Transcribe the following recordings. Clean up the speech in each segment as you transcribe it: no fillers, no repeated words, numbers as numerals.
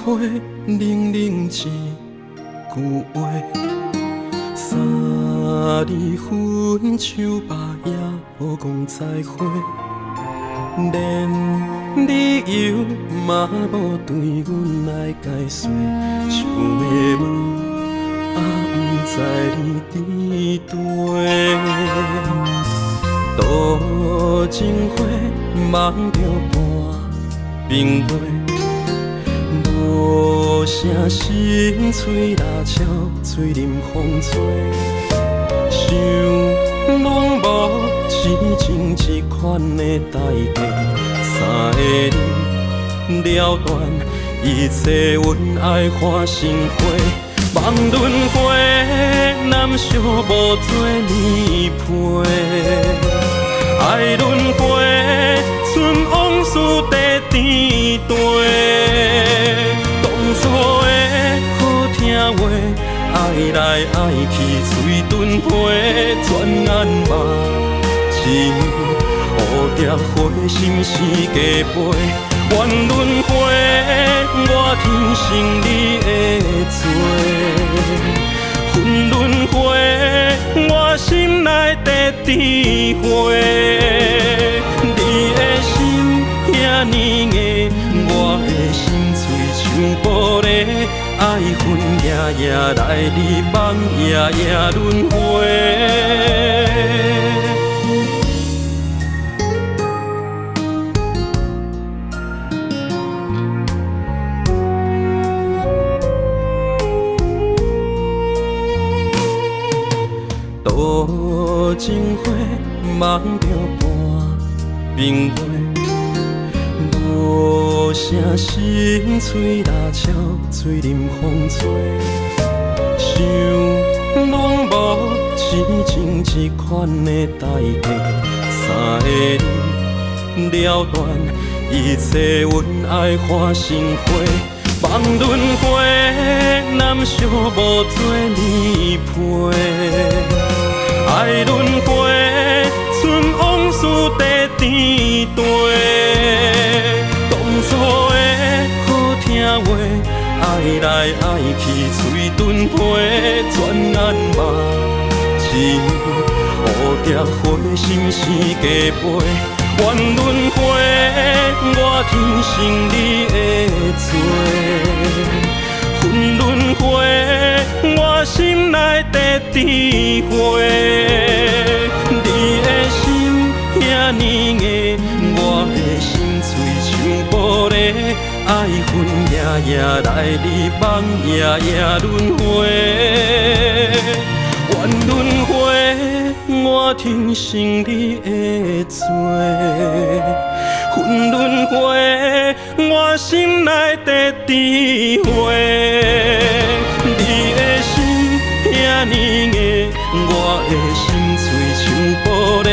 花冷冷一句话，三离分手吧也无讲再会，连理由嘛无对阮来解说，想要问不知你伫佗。渡情花，梦着半冰月，无声心碎拉笑，嘴啉风吹。想拢无痴情这款的代价，三个人了断一切，阮爱花心花，梦轮回，难舍无做年陪。爱轮回，剩往事在甜茶。当初的好听话，爱来爱去，嘴遁皮，转眼目睭，蝴蝶花心事加倍。愿轮回，我天生你的做。分轮回，我心内在智慧。你的心遐呢硬，我的心碎像玻璃。爱恨夜夜来，日梦夜夜轮回。渡情花，梦着半冰月，无声心碎拉笑，嘴啉风吹。想拢无痴情这款的代价，三个人了断一切，阮爱花心花。梦轮回，难舍无做年陪。爱轮回，剩往事在甜茶。当初的好听话，爱来爱去，嘴遁皮，转眼目睭，蝴蝶花心事加倍。愿轮回，我天生你的做。分轮回，我心内在智慧。你的心遐呢硬，我的心碎像玻璃。爱恨夜夜来，日梦夜夜轮回。愿轮回，我天生你的做。分轮回，我心内在智慧。你的心遐呢硬，我的心碎像玻璃。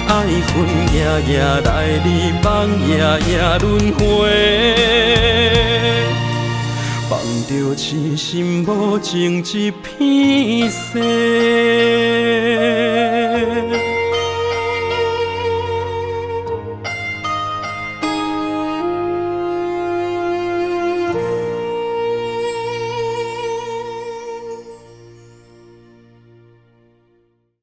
爱恨夜夜来，日梦夜夜轮回。放着痴心无情一片生。